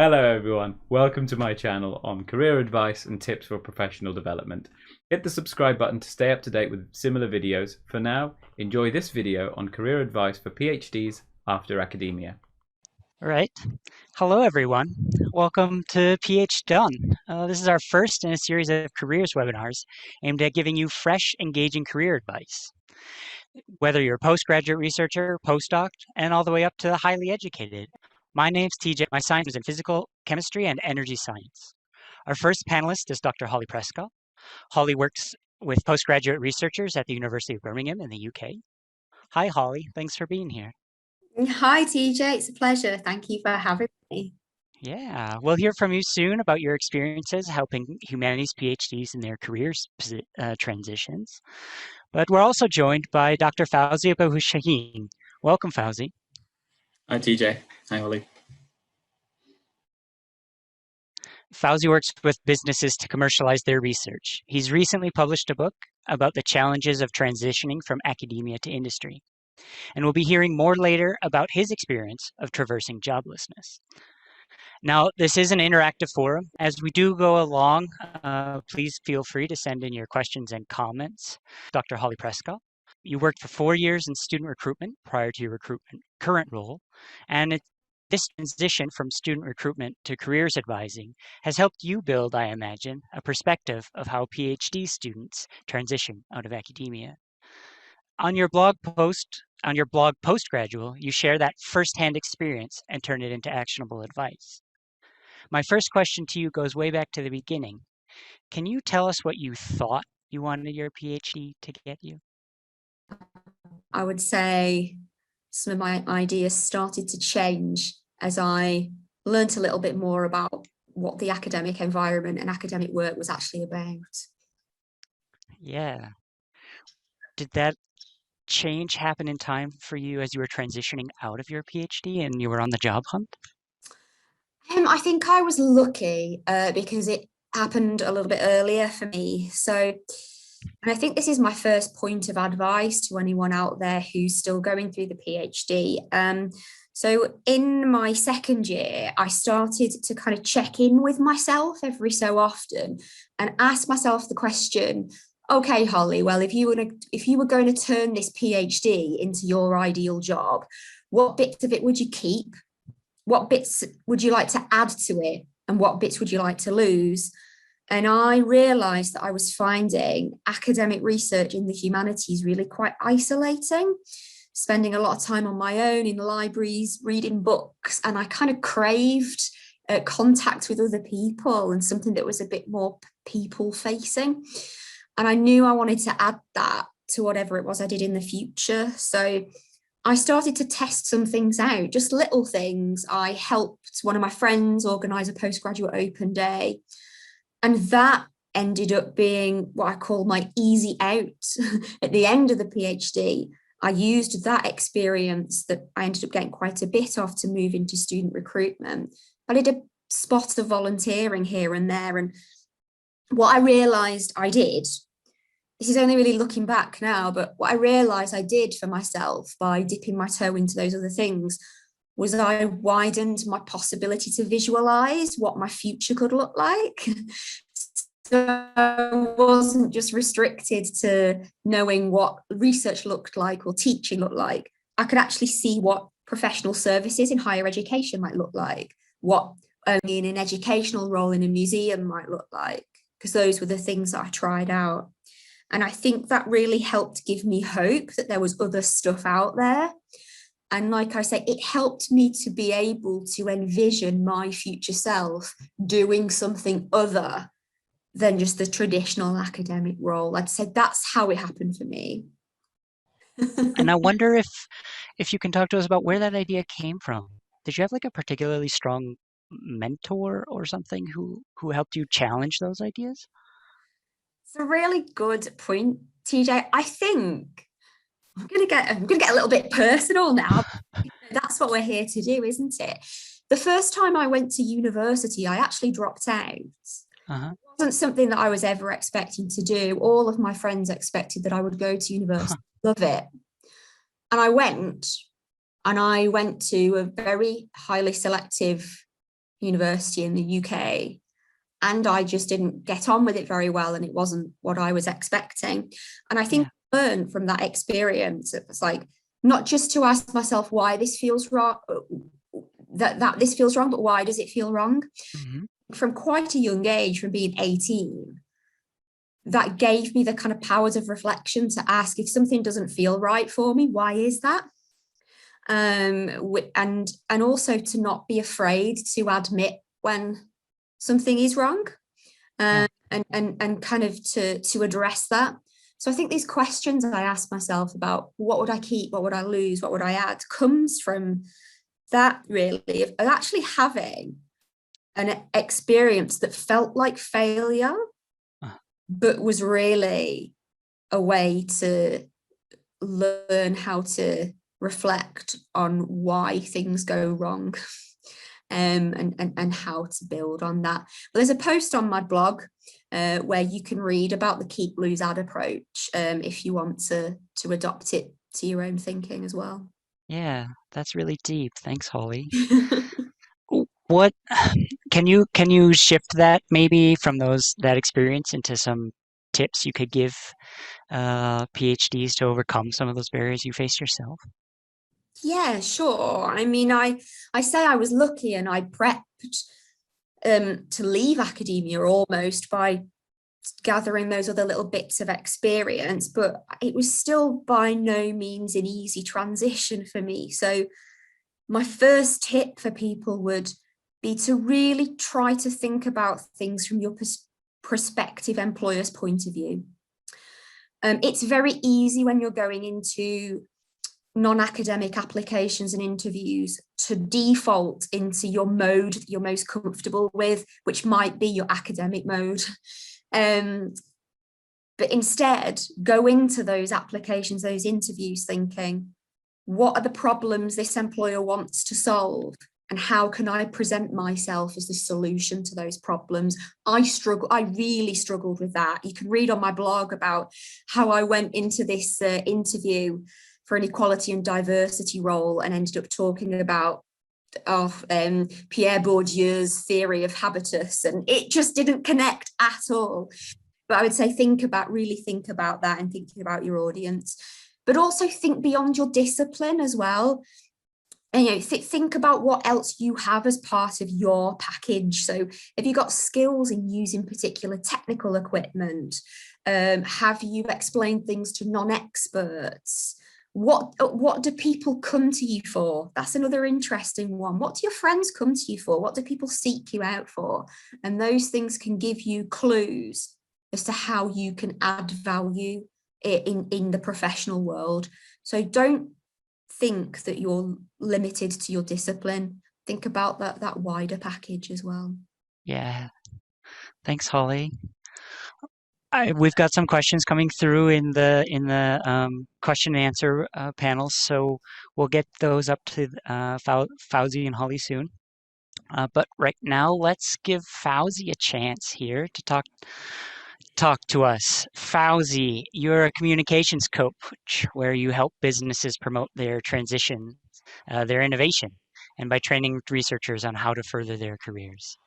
Hello everyone, welcome to my channel on career advice and tips for professional development. Hit the subscribe button to stay up to date with similar videos. For now, enjoy this video on career advice for PhDs after academia. All right. Hello, everyone. Welcome to PhDone. This is our first in a series of careers webinars aimed at giving you fresh, engaging career advice. Whether you're a postgraduate researcher, postdoc, and all the way up to the highly educated. My name's TJ. My science is in physical chemistry and energy science. Our first panelist is Dr. Holly Prescott. Holly works with postgraduate researchers at the University of Birmingham in the UK. Hi, Holly. Thanks for being here. Hi, TJ. It's a pleasure. Thank you for having me. Yeah, we'll hear from you soon about your experiences helping humanities PhDs in their careers transitions. But we're also joined by Dr. Fawzi Abou-Chahine. Welcome, Fawzi. Hi, TJ. Hi, Holly. Fawzi works with businesses to commercialize their research. He's recently published a book about the challenges of transitioning from academia to industry. And we'll be hearing more later about his experience of traversing joblessness. Now, this is an interactive forum. As we do go along, please feel free to send in your questions and comments. Dr. Holly Prescott, you worked for 4 years in student recruitment prior to your current role, and this transition from student recruitment to careers advising has helped you build, I imagine, a perspective of how PhD students transition out of academia. On your blog Postgradual, you share that firsthand experience and turn it into actionable advice. My first question to you goes way back to the beginning. Can you tell us what you thought you wanted your PhD to get you? I would say some of my ideas started to change as I learnt a little bit more about what the academic environment and academic work was actually about. Yeah. Did that change happen in time for you as you were transitioning out of your PhD and you were on the job hunt? I think I was lucky because it happened a little bit earlier for me. And I think this is my first point of advice to anyone out there who's still going through the PhD. So in my second year, I started to kind of check in with myself every so often and ask myself the question, okay, Holly, well, if you were going to turn this PhD into your ideal job, what bits of it would you keep? What bits would you like to add to it? And what bits would you like to lose? And I realized that I was finding academic research in the humanities really quite isolating, spending a lot of time on my own in libraries, reading books, and I kind of craved contact with other people and something that was a bit more people facing. And I knew I wanted to add that to whatever it was I did in the future. So I started to test some things out, just little things. I helped one of my friends organize a postgraduate open day. And that ended up being what I call my easy out at the end of the PhD. I used that experience that I ended up getting quite a bit of to move into student recruitment. I did a spot of volunteering here and there. And what I realized I did, this is only really looking back now, but what I realized I did for myself by dipping my toe into those other things was I widened my possibility to visualize what my future could look like. So I wasn't just restricted to knowing what research looked like or teaching looked like. I could actually see what professional services in higher education might look like, what in an educational role in a museum might look like, because those were the things that I tried out. And I think that really helped give me hope that there was other stuff out there. And like I say, it helped me to be able to envision my future self doing something other than just the traditional academic role. I'd say that's how it happened for me. And I wonder if you can talk to us about where that idea came from. Did you have like a particularly strong mentor or something who helped you challenge those ideas? It's a really good point, TJ. I think I'm gonna get a little bit personal now. That's what we're here to do, isn't it? The first time I went to university, I actually dropped out. Uh-huh. It wasn't something that I was ever expecting to do. All of my friends expected that I would go to university, love it. And I went to a very highly selective university in the UK, and I just didn't get on with it very well, and it wasn't what I was expecting. And I think I learned from that experience, it was like, not just to ask myself why this feels wrong, that this feels wrong, but why does it feel wrong? From quite a young age, from being 18, that gave me the kind of powers of reflection to ask, if something doesn't feel right for me, why is that? And also to not be afraid to admit when something is wrong, and kind of to address that. So I think these questions I ask myself about what would I keep, what would I lose, what would I add, comes from that, really, of actually having an experience that felt like failure, but was really a way to learn how to reflect on why things go wrong, and how to build on that. But there's a post on my blog where you can read about the keep, lose, add approach, if you want to adopt it to your own thinking as well. Yeah, that's really deep. Thanks, Holly. What can you shift that maybe from that experience into some tips you could give PhDs to overcome some of those barriers you faced yourself? Yeah, sure. I mean, I say I was lucky, and I prepped to leave academia almost by gathering those other little bits of experience, but it was still by no means an easy transition for me. So my first tip for people would be to really try to think about things from your prospective employer's point of view. It's very easy when you're going into non-academic applications and interviews to default into your mode that you're most comfortable with, which might be your academic mode. But instead, go into those applications, those interviews thinking, what are the problems this employer wants to solve? And how can I present myself as the solution to those problems? I really struggled with that. You can read on my blog about how I went into this interview for an equality and diversity role and ended up talking about Pierre Bourdieu's theory of habitus, and it just didn't connect at all. But I would say really think about that, and thinking about your audience, but also think beyond your discipline as well. And think about what else you have as part of your package. So have you got skills in using particular technical equipment? Have you explained things to non-experts? What do people come to you for? That's another interesting one. What do your friends come to you for? What do people seek you out for? And those things can give you clues as to how you can add value in the professional world. So don't think that you're limited to your discipline. Think about that wider package as well. Yeah. Thanks, Holly. We've got some questions coming through in the question and answer panels, so we'll get those up to Fawzi and Holly soon. But right now, let's give Fawzi a chance here to talk to us. Fawzi, you're a communications coach where you help businesses promote their transition, their innovation, and by training researchers on how to further their careers.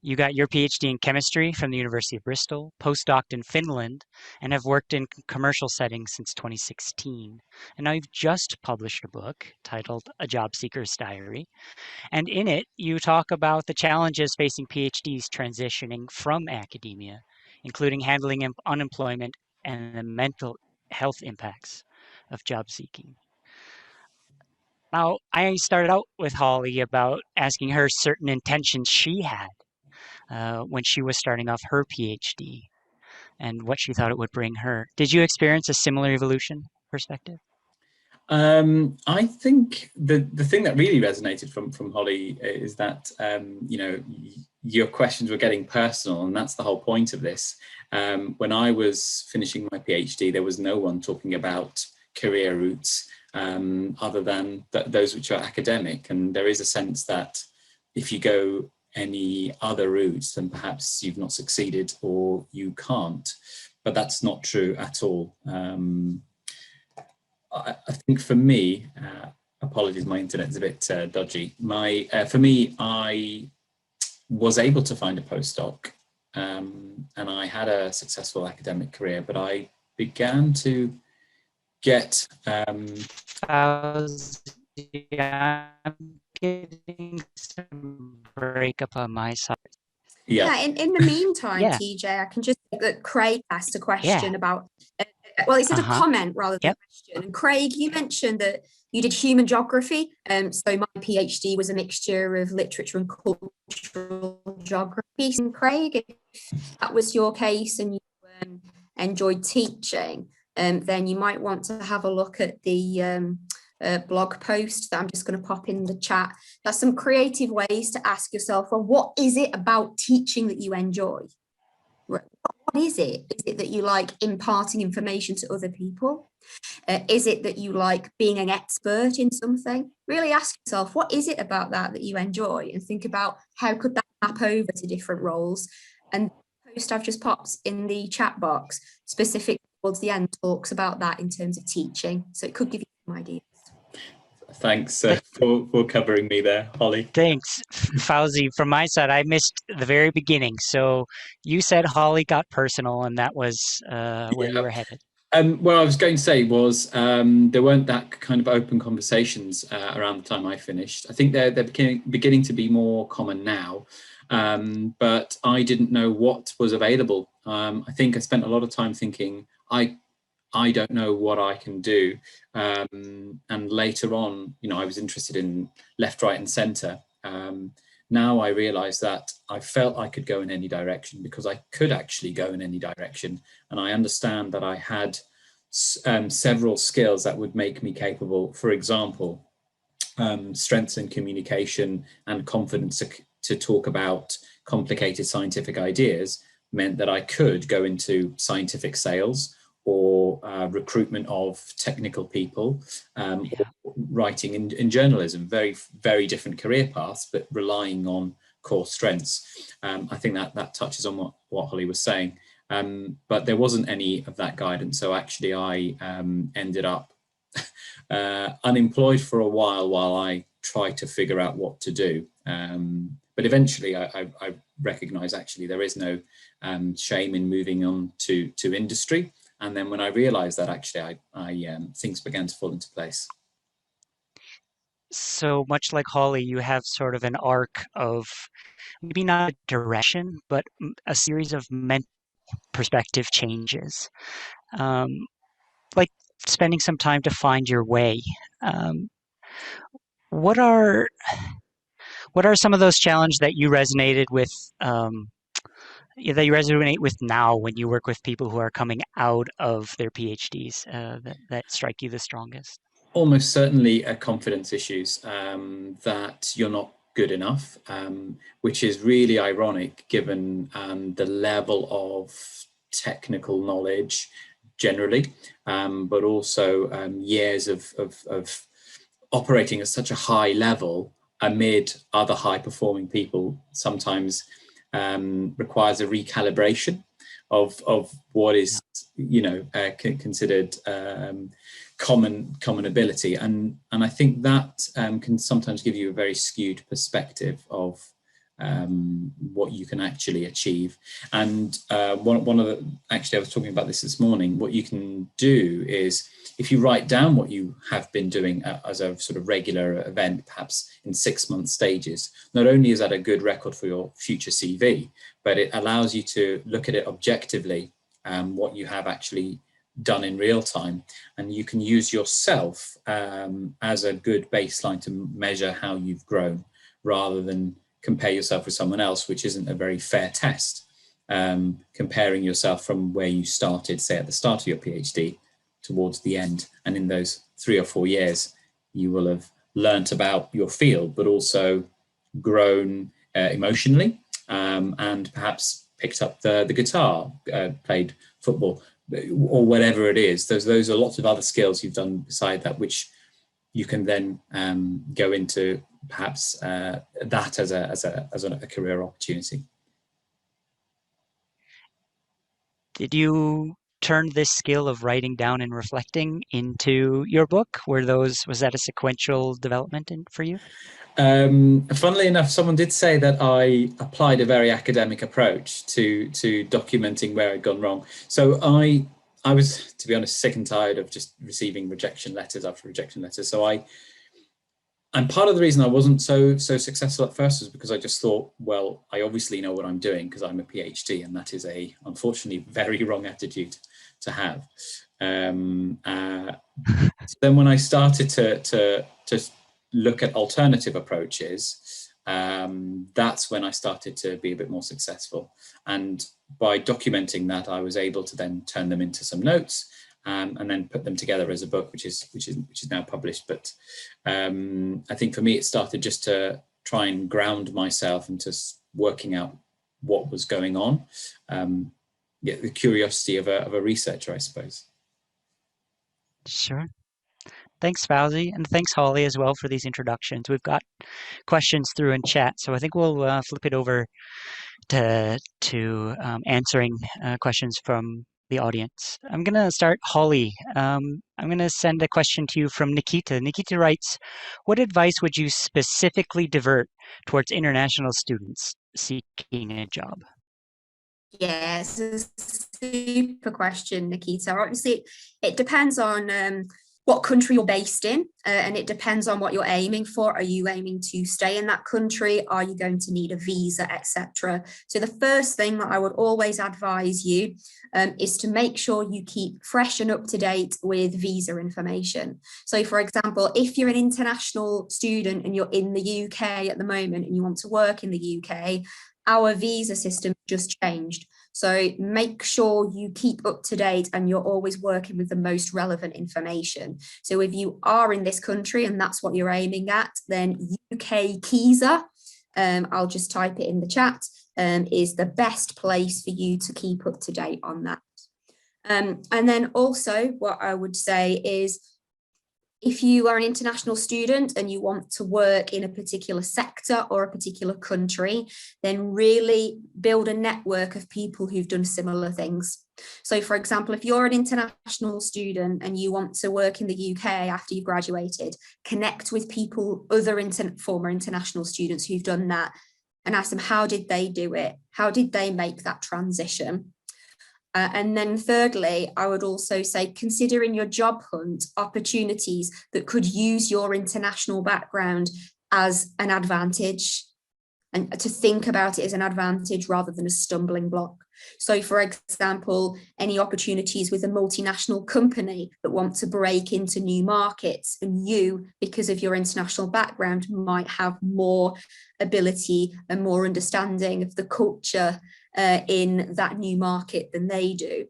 You got your PhD in chemistry from the University of Bristol, postdoced in Finland, and have worked in commercial settings since 2016. And now you've just published a book titled A Job Seeker's Diary. And in it, you talk about the challenges facing PhDs transitioning from academia, including handling unemployment and the mental health impacts of job seeking. Now, I started out with Holly about asking her certain intentions she had when she was starting off her PhD and what she thought it would bring her. Did you experience a similar evolution perspective? I think the thing that really resonated from Holly is that your questions were getting personal, and that's the whole point of this. When I was finishing my PhD, there was no one talking about career routes other than those which are academic, and there is a sense that if you go any other routes, then perhaps you've not succeeded or you can't. But that's not true at all. I think for me, apologies, my internet's a bit dodgy. For me, I was able to find a postdoc, and I had a successful academic career, but I began to get Fawzi, I'm getting some breakup on my side. Yeah, in the meantime, Yeah. TJ, I can just say that Craig asked a question Yeah. about, well, it's a Uh-huh. comment rather than Yep. a question. And Craig, you mentioned that you did human geography. So my PhD was a mixture of literature and cultural geography. And Craig, if that was your case and you enjoyed teaching, then you might want to have a look at the blog post that I'm just going to pop in the chat. There's some creative ways to ask yourself, well, what is it about teaching that you enjoy? What is it? Is it that you like imparting information to other people? Is it that you like being an expert in something? Really ask yourself, what is it about that you enjoy? And think about how could that map over to different roles? And the post I've just popped in the chat box, specific towards the end, talks about that in terms of teaching. So it could give you some ideas. Thanks for covering me there, Holly. Thanks, Fawzi. From my side, I missed the very beginning. So you said Holly got personal, and that was where you were headed. What I was going to say was there weren't that kind of open conversations around the time I finished. I think they're beginning to be more common now, but I didn't know what was available. I think I spent a lot of time thinking, I don't know what I can do. And later on, I was interested in left, right, and centre. Now I realise that I felt I could go in any direction because I could actually go in any direction. And I understand that I had several skills that would make me capable. For example, strengths in communication and confidence to talk about complicated scientific ideas meant that I could go into scientific sales or recruitment of technical people, or writing in journalism. Very, very different career paths, but relying on core strengths. I think that touches on what Holly was saying. But there wasn't any of that guidance. So actually I ended up unemployed for a while I tried to figure out what to do. But eventually I recognized actually there is no shame in moving on to industry. And then when I realized that, actually, things began to fall into place. So much like Holly, you have sort of an arc of maybe not a direction, but a series of mental perspective changes. Like spending some time to find your way. What are some of those challenges that you resonated with? That you resonate with now when you work with people who are coming out of their PhDs that strike you the strongest? Almost certainly confidence issues, that you're not good enough, which is really ironic given the level of technical knowledge generally, but also years of operating at such a high level amid other high performing people sometimes requires a recalibration of what is considered common ability, and I think that can sometimes give you a very skewed perspective of what you can actually achieve. And one of the, actually I was talking about this morning, what you can do is if you write down what you have been doing as a sort of regular event, perhaps in 6-month stages, not only is that a good record for your future CV, but it allows you to look at it objectively, what you have actually done in real time, and you can use yourself as a good baseline to measure how you've grown, rather than compare yourself with someone else, which isn't a very fair test. Comparing yourself from where you started, say at the start of your PhD, towards the end, and in those 3 or 4 years, you will have learnt about your field, but also grown emotionally, and perhaps picked up the guitar, played football, or whatever it is. Those are lots of other skills you've done beside that, which you can then go into perhaps that as a career opportunity. Did you turn this skill of writing down and reflecting into your book? Was that a sequential development for you? Funnily enough, someone did say that I applied a very academic approach to documenting where I'd gone wrong. So I was, to be honest, sick and tired of just receiving rejection letters after rejection letters. So and part of the reason I wasn't so successful at first was because I just thought, well, I obviously know what I'm doing because I'm a PhD, and that is unfortunately very wrong attitude to have. So then when I started to look at alternative approaches, that's when I started to be a bit more successful. And by documenting that, I was able to then turn them into some notes, and then put them together as a book, which is now published. But I think for me, it started just to try and ground myself into working out what was going on. The curiosity of a researcher, I suppose. Sure. Thanks, Fawzi, and thanks, Holly, as well, for these introductions. We've got questions through in chat, so I think we'll flip it over to answering questions from the audience. I'm going to start, Holly. I'm going to send a question to you from Nikita. Nikita writes, what advice would you specifically divert towards international students seeking a job? Yeah, it's a super question, Nikita. Obviously, it depends on what country you're based in, and it depends on what you're aiming for. Are you aiming to stay in that country? Are you going to need a visa, etc.? So the first thing that I would always advise you is to make sure you keep fresh and up to date with visa information. So for example, if you're an international student and you're in the UK at the moment and you want to work in the UK, our visa system just changed. So make sure you keep up to date and you're always working with the most relevant information. So if you are in this country and that's what you're aiming at, then UK Visa, I'll just type it in the chat, is the best place for you to keep up to date on that. And then also what I would say is, if you are an international student and you want to work in a particular sector or a particular country, then really build a network of people who've done similar things. So for example, if you're an international student and you want to work in the UK after you've graduated, connect with people, other former international students who've done that, and ask them, how did they do it? How did they make that transition? And then thirdly, I would also say, consider in your job hunt opportunities that could use your international background as an advantage, and to think about it as an advantage rather than a stumbling block. So for example, any opportunities with a multinational company that want to break into new markets, and you, because of your international background, might have more ability and more understanding of the culture in that new market than they do.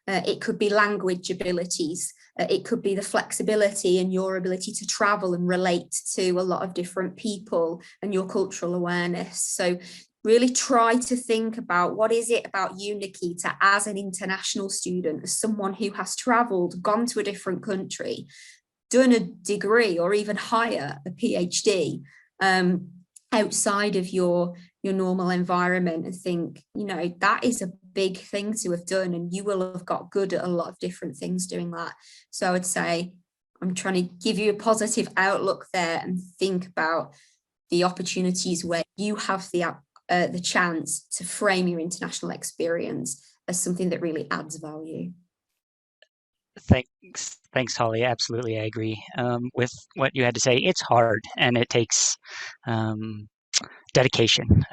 It could be language abilities. It could be the flexibility and your ability to travel and relate to a lot of different people and your cultural awareness. So really try to think about, what is it about you, Nikita, as an international student, as someone who has traveled, gone to a different country, done a degree or even higher, a PhD, outside of your normal environment, and think, that is a big thing to have done, and you will have got good at a lot of different things doing that. So I would say, I'm trying to give you a positive outlook there, and think about the opportunities where you have the chance to frame your international experience as something that really adds value. Thanks, Holly. Absolutely, I agree with what you had to say. It's hard, and it takes dedication.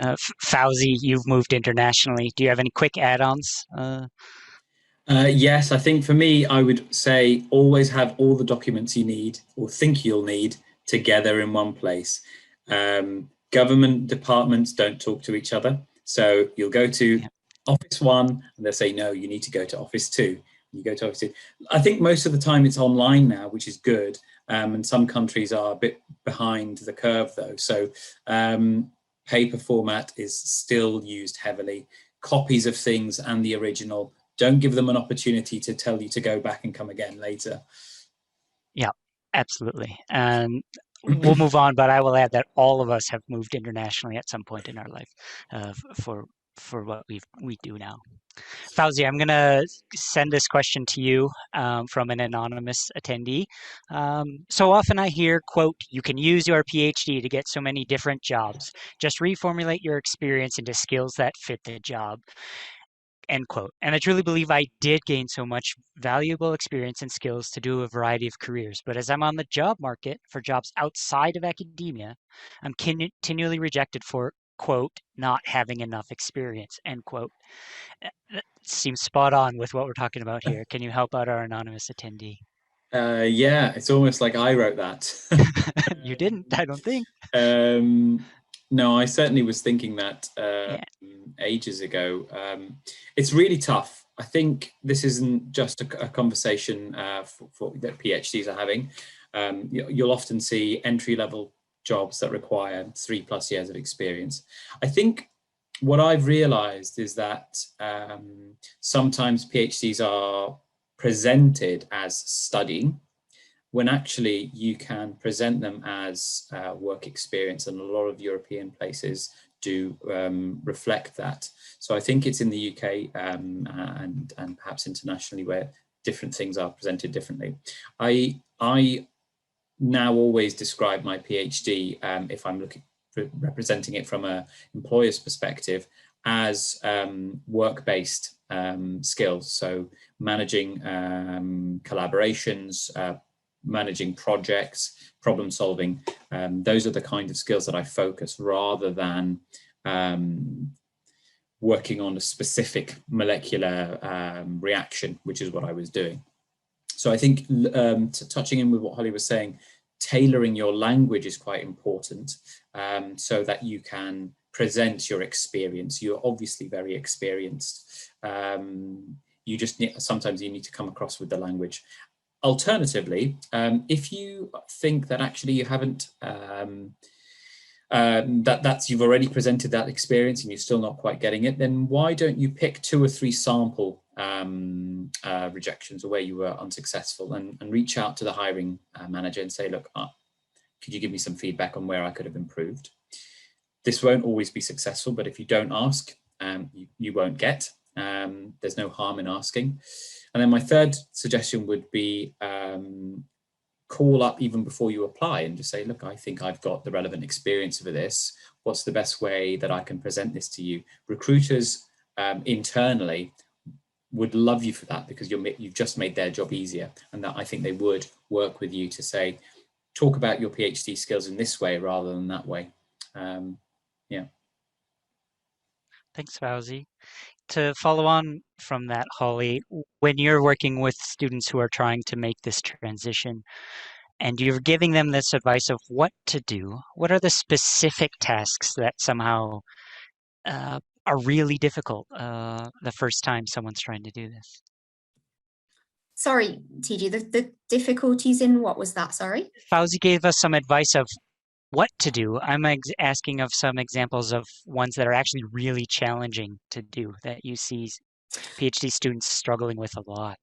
Fawzi, you've moved internationally. Do you have any quick add-ons? Yes, I think for me, I would say always have all the documents you need or think you'll need together in one place. Government departments don't talk to each other. So you'll go to Office 1 and they'll say, no, you need to go to Office 2. You go to Office 2. I think most of the time it's online now, which is good. And some countries are a bit behind the curve though. So paper format is still used heavily. Copies of things and the original. Don't give them an opportunity to tell you to go back and come again later. Yeah, absolutely. And we'll move on, but I will add that all of us have moved internationally at some point in our life for for what we do now. Fawzi, I'm going to send this question to you from an anonymous attendee. So often I hear, quote, "You can use your PhD to get so many different jobs. Just reformulate your experience into skills that fit the job." End quote. And I truly believe I did gain so much valuable experience and skills to do a variety of careers. But as I'm on the job market for jobs outside of academia, I'm continually rejected for, quote, "not having enough experience," end quote. That seems spot on with what we're talking about here. Can you help out our anonymous attendee? Yeah, it's almost like I wrote that. You didn't, I don't think. No, I certainly was thinking that Yeah. ages ago. It's really tough. I think this isn't just a conversation that PhDs are having. You'll often see entry-level jobs that require 3+ years of experience. I think what I've realized is that sometimes PhDs are presented as studying, when actually you can present them as work experience, and a lot of European places do reflect that. So I think it's in the UK and perhaps internationally where different things are presented differently. I now always describe my PhD, if I'm representing it from an employer's perspective, as work-based skills. So managing collaborations, managing projects, problem solving. Those are the kind of skills that I focus, rather than working on a specific molecular reaction, which is what I was doing. So I think touching in with what Holly was saying, tailoring your language is quite important, so that you can present your experience. You're obviously very experienced. You just sometimes you need to come across with the language. Alternatively, if you think that actually you haven't, you've already presented that experience and you're still not quite getting it, then why don't you pick 2 or 3 sample rejections or where you were unsuccessful, and reach out to the hiring manager and say, look, could you give me some feedback on where I could have improved? This won't always be successful, but if you don't ask, you won't get. There's no harm in asking. And then my third suggestion would be call up even before you apply and just say, look, I think I've got the relevant experience for this. What's the best way that I can present this to you? Recruiters internally would love you for that, because you've just made their job easier, and that I think they would work with you to say, talk about your PhD skills in this way rather than that way. Yeah. Thanks, Fawzi. To follow on from that, Holly, when you're working with students who are trying to make this transition and you're giving them this advice of what to do, what are the specific tasks that somehow are really difficult the first time someone's trying to do this? Sorry, TG, the difficulties in what was that? Sorry. Fawzi gave us some advice of what to do. I'm asking of some examples of ones that are actually really challenging to do that you see PhD students struggling with a lot.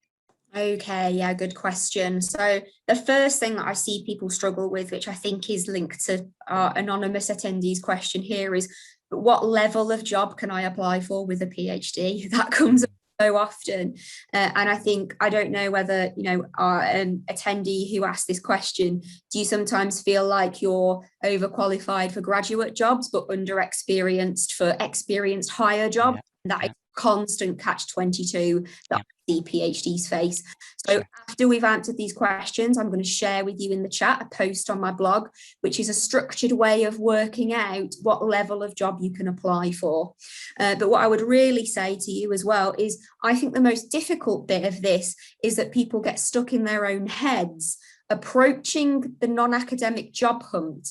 Okay, yeah, good question. So the first thing that I see people struggle with, which I think is linked to our anonymous attendees question here, is what level of job can I apply for with a PhD? That comes up so often. And I think, I don't know whether, our attendee who asked this question, do you sometimes feel like you're overqualified for graduate jobs, but underexperienced for experienced higher jobs? Yeah, that is constant catch-22 that I see PhDs face. So after we've answered these questions, I'm going to share with you in the chat a post on my blog, which is a structured way of working out what level of job you can apply for. But what I would really say to you as well is, I think the most difficult bit of this is that people get stuck in their own heads, approaching the non-academic job hunt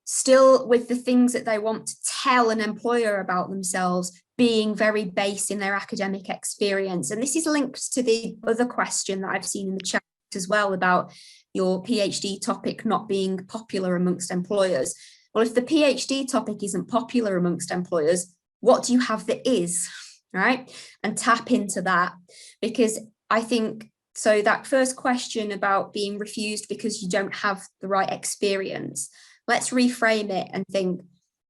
still with the things that they want to tell an employer about themselves being very based in their academic experience. And this is linked to the other question that I've seen in the chat as well about your PhD topic not being popular amongst employers. Well, if the PhD topic isn't popular amongst employers, what do you have that is, right? And tap into that, because I think, so that first question about being refused because you don't have the right experience, let's reframe it and think,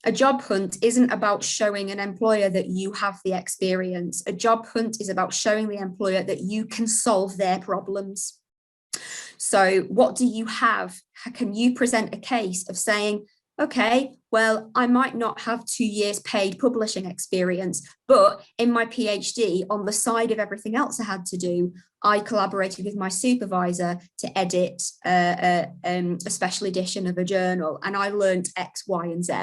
A job hunt isn't about showing an employer that you have the experience. A job hunt is about showing the employer that you can solve their problems. So what do you have? How can you present a case of saying, okay, well, I might not have 2 years paid publishing experience, but in my PhD, on the side of everything else I had to do, I collaborated with my supervisor to edit a special edition of a journal, and I learned X, Y, and Z,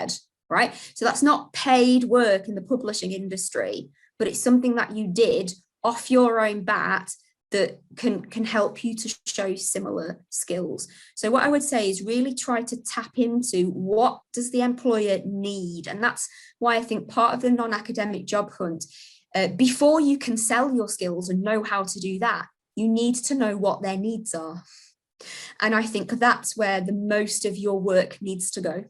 right? So that's not paid work in the publishing industry, but it's something that you did off your own bat that can help you to show similar skills. So what I would say is really try to tap into what does the employer need? And that's why I think part of the non-academic job hunt, before you can sell your skills and know how to do that, you need to know what their needs are. And I think that's where the most of your work needs to go.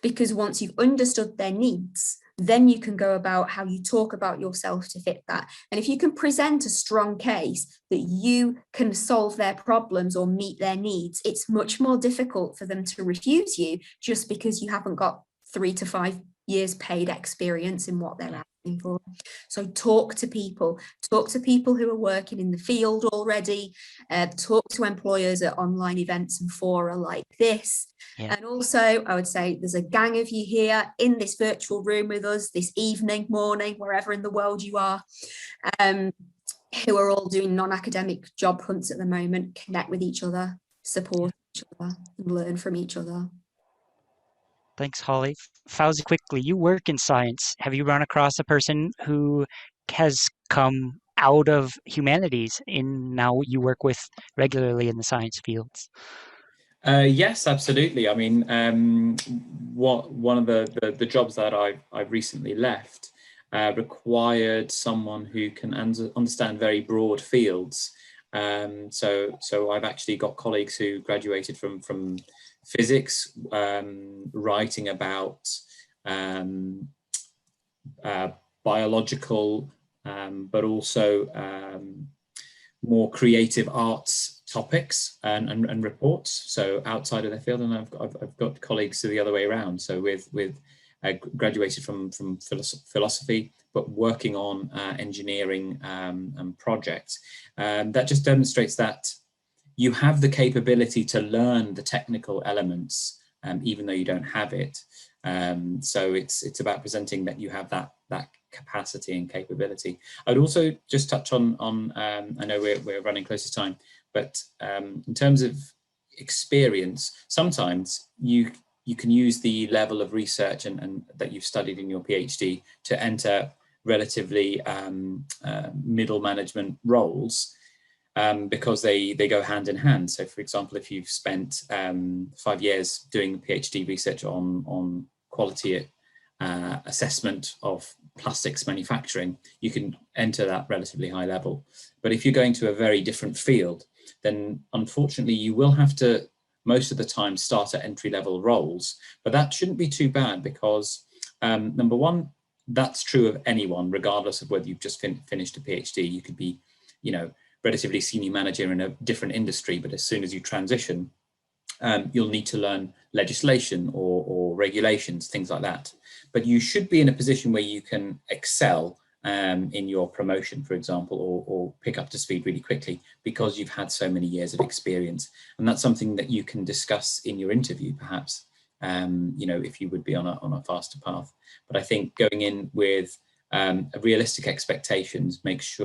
Because once you've understood their needs, then you can go about how you talk about yourself to fit that. And if you can present a strong case that you can solve their problems or meet their needs, it's much more difficult for them to refuse you just because you haven't got 3 to 5 years paid experience in what they're asking for. So talk to people who are working in the field already, talk to employers at online events and fora like this. Yeah. And also, I would say there's a gang of you here in this virtual room with us this evening, morning, wherever in the world you are, who are all doing non-academic job hunts at the moment. Connect with each other, support each other, and learn from each other. Thanks, Holly. Fawzi, quickly, you work in science. Have you run across a person who has come out of humanities and now you work with regularly in the science fields? Yes, absolutely. I mean, one of the jobs that I've recently left required someone who can understand very broad fields. So I've actually got colleagues who graduated from physics, writing about biological, but also more creative arts topics and reports, so outside of their field. And I've got colleagues the other way around, so with graduated from philosophy but working on engineering and projects. That just demonstrates that you have the capability to learn the technical elements even though you don't have it. So it's about presenting that you have that capacity and capability. I'd also just touch on I know we're running close to time, but in terms of experience, sometimes you can use the level of research and that you've studied in your PhD to enter relatively middle management roles, because they go hand in hand. So for example, if you've spent 5 years doing PhD research on quality assessment of plastics manufacturing, you can enter that relatively high level. But if you're going to a very different field, then unfortunately you will have to most of the time start at entry-level roles. But that shouldn't be too bad, because number one, that's true of anyone, regardless of whether you've just finished a PhD. You could be, relatively senior manager in a different industry, but as soon as you transition, you'll need to learn legislation or regulations, things like that. But you should be in a position where you can excel in your promotion, for example, or pick up to speed really quickly, because you've had so many years of experience. And that's something that you can discuss in your interview, perhaps, if you would be on a faster path. But I think going in with realistic expectations makes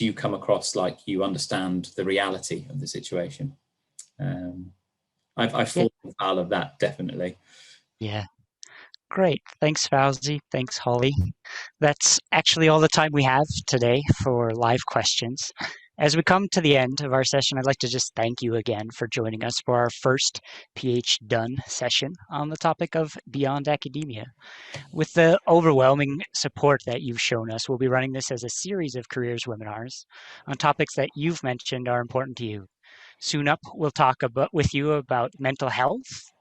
you come across like you understand the reality of the situation. I've fallen foul of that, definitely. Yeah. Great. Thanks, Fawzi. Thanks, Holly. That's actually all the time we have today for live questions. As we come to the end of our session, I'd like to just thank you again for joining us for our first PhDone session on the topic of beyond academia. With the overwhelming support that you've shown us, we'll be running this as a series of careers webinars on topics that you've mentioned are important to you. Soon up, we'll talk with you about mental health,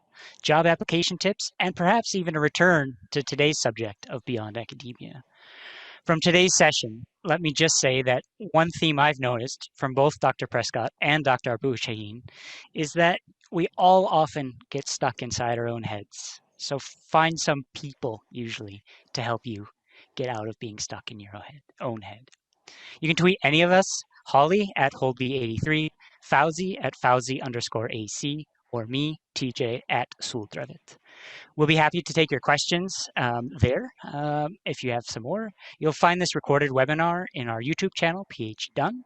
job application tips, and perhaps even a return to today's subject of beyond academia. From today's session, let me just say that one theme I've noticed from both Dr. Prescott and Dr. Abou-Chahine is that We all often get stuck inside our own heads. So find some people, usually, to help you get out of being stuck in your own head. You can tweet any of us, Holly at HoldB83, Fawzi at Fawzi_AC, or me, TJ at Suldrevet. We'll be happy to take your questions there if you have some more. You'll find this recorded webinar in our YouTube channel, PhDone.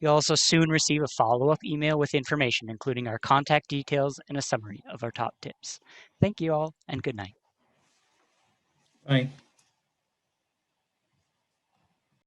You'll also soon receive a follow-up email with information, including our contact details and a summary of our top tips. Thank you all, and good night. Bye.